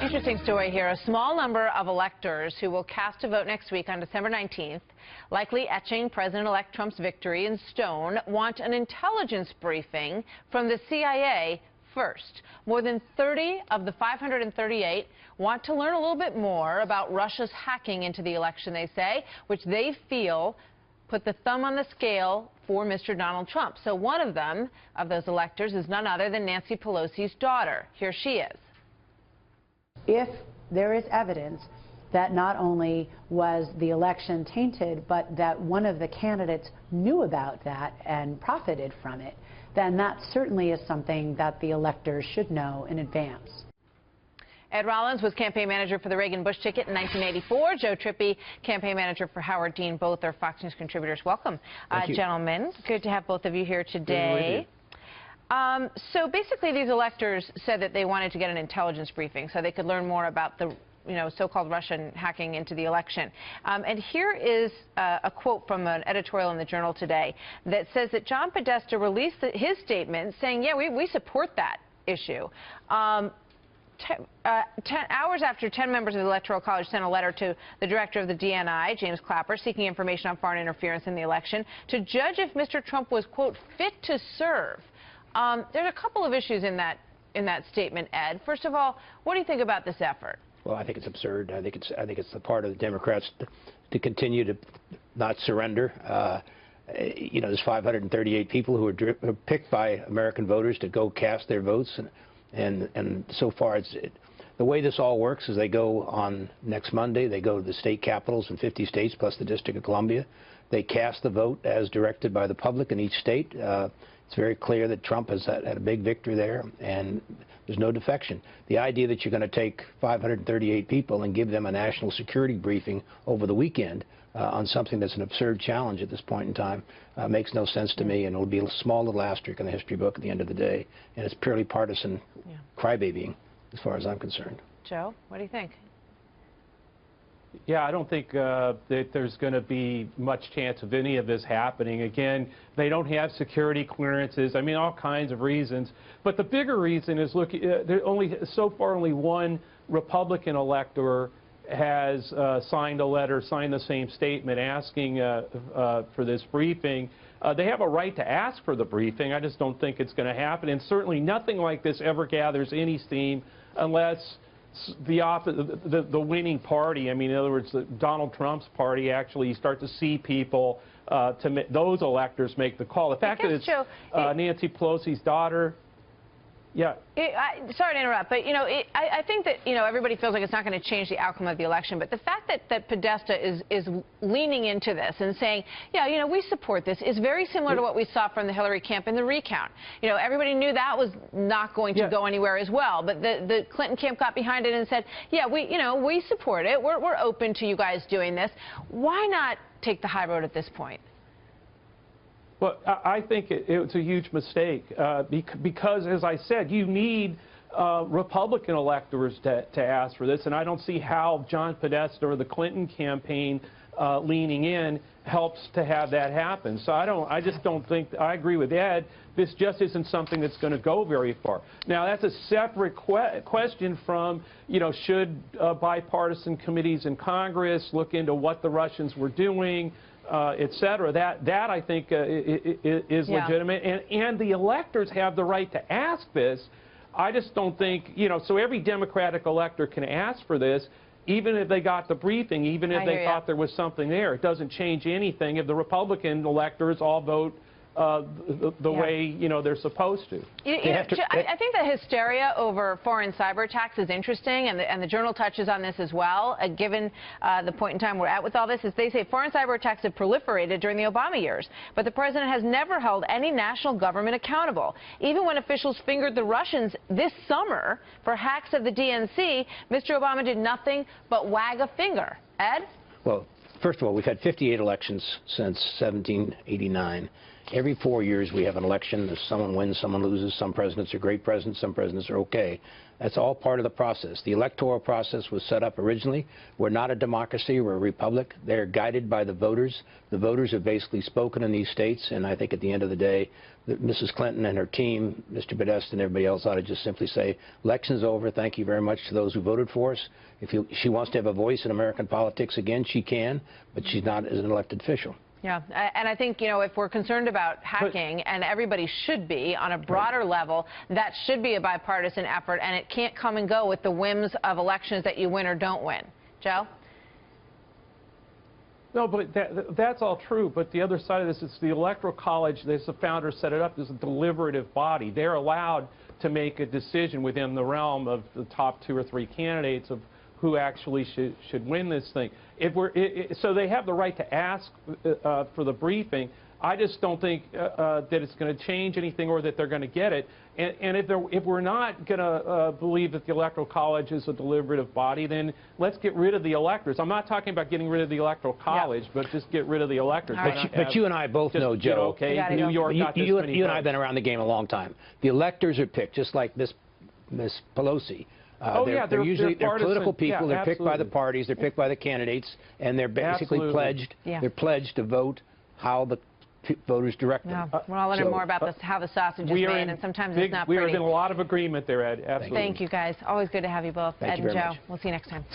Interesting story here. A small number of electors who will cast a vote next week on December 19th, likely etching President-elect Trump's victory in stone, want an intelligence briefing from the CIA first. More than 30 of the 538 want to learn a little bit more about Russia's hacking into the election, they say, which they feel put the thumb on the scale for Mr. Donald Trump. So one of them, of those electors, is none other than Nancy Pelosi's daughter. Here she is. If there is evidence that not only was the election tainted, but that one of the candidates knew about that and profited from it, then that certainly is something that the electors should know in advance. Ed Rollins was campaign manager for the Reagan-Bush ticket in 1984. Joe Trippi, campaign manager for Howard Dean. Both are Fox News contributors. Welcome, gentlemen. Good to have both of you here today. So basically, these electors said that they wanted to get an intelligence briefing so they could learn more about the so-called Russian hacking into the election. And here is a quote from an editorial in the Journal today that says that John Podesta released his statement saying, yeah, we support that issue. 10 hours after 10 members of the Electoral College sent a letter to the director of the DNI, James Clapper, seeking information on foreign interference in the election to judge if Mr. Trump was, quote, fit to serve. There's a couple of issues in that statement, Ed. First of all, what do you think about this effort? Well, I think it's absurd. I think it's the part of the Democrats to continue to not surrender. There's 538 people who are picked by American voters to go cast their votes, and so far the way this all works is they go on next Monday. They go to the state capitals in 50 states plus the District of Columbia. They cast the vote as directed by the public in each state. It's very clear that Trump has had a big victory there, and there's no defection. The idea that you're going to take 538 people and give them a national security briefing over the weekend on something that's an absurd challenge at this point in time makes no sense to me, and it'll be a small little asterisk in the history book at the end of the day, and it's purely partisan crybabying as far as I'm concerned. Joe, what do you think? Yeah, I don't think that there's going to be much chance of any of this happening. Again, they don't have security clearances. I mean, all kinds of reasons. But the bigger reason is, look, so far only one Republican elector has signed a letter, signed the same statement asking for this briefing. They have a right to ask for the briefing. I just don't think it's going to happen. And certainly nothing like this ever gathers any steam unless the winning party, I mean, in other words, Donald Trump's party, actually you start to see people, those electors make the call. The fact that it's Nancy Pelosi's daughter, sorry to interrupt, but, I think that, everybody feels like it's not going to change the outcome of the election. But the fact that Podesta is leaning into this and saying, yeah, we support this is very similar to what we saw from the Hillary camp in the recount. Everybody knew that was not going to go anywhere as well. But the Clinton camp got behind it and said, yeah, we support it. We're open to you guys doing this. Why not take the high road at this point? Well, I think it's a huge mistake because, as I said, you need Republican electors to ask for this, and I don't see how John Podesta or the Clinton campaign leaning in helps to have that happen. So I just don't think. I agree with Ed. This just isn't something that's going to go very far. Now, that's a separate question from, should bipartisan committees in Congress look into what the Russians were doing, et cetera. That I think is legitimate, and the electors have the right to ask this. I just don't think, so every Democratic elector can ask for this, even if they got the briefing, even if they thought there was something there. It doesn't change anything if the Republican electors all vote the way they're supposed to. I think the hysteria over foreign cyber attacks is interesting, and the Journal touches on this as well. Given the point in time we're at with all this, is they say foreign cyber attacks have proliferated during the Obama years, but the president has never held any national government accountable. Even when officials fingered the Russians this summer for hacks of the DNC, Mr. Obama did nothing but wag a finger. Ed? Well, first of all, we've had 58 elections since 1789. every 4 years we have an election. If someone wins, someone loses. Some presidents are great presidents, some presidents are okay. That's all part of the process. The electoral process was set up originally. We're not a democracy, we're a republic. They're guided by the voters. The voters have basically spoken in these states, and I think at the end of the day, Mrs. Clinton and her team, Mr. Podesta and everybody else ought to just simply say, election's over, thank you very much to those who voted for us. If she wants to have a voice in American politics again, she can, but she's not as an elected official. Yeah, and I think, if we're concerned about hacking, and everybody should be on a broader level, that should be a bipartisan effort, and it can't come and go with the whims of elections that you win or don't win. Joe? No, but that's all true. But the other side of this is the Electoral College, as the founders set it up, is a deliberative body. They're allowed to make a decision within the realm of the top 2 or 3 candidates of who actually should win this thing. So they have the right to ask for the briefing. I just don't think that it's going to change anything or that they're going to get it. And if we're not going to believe that the Electoral College is a deliberative body, then let's get rid of the electors. I'm not talking about getting rid of the Electoral College, but just get rid of the electors. Right. But you and I both know, Joe. Okay, New York got this many you and I votes. have been around the game a long time. The electors are picked, just like Miss Pelosi. They're usually political people. They're picked by the parties. They're picked by the candidates, and they're basically pledged. Yeah. They're pledged to vote how the voters direct them. We're all learning more about this, how the sausage is made, and sometimes it's not pretty. We are in a lot of agreement there, Ed. Absolutely. Thank you, guys. Always good to have you both, Ed and Joe. very much. We'll see you next time.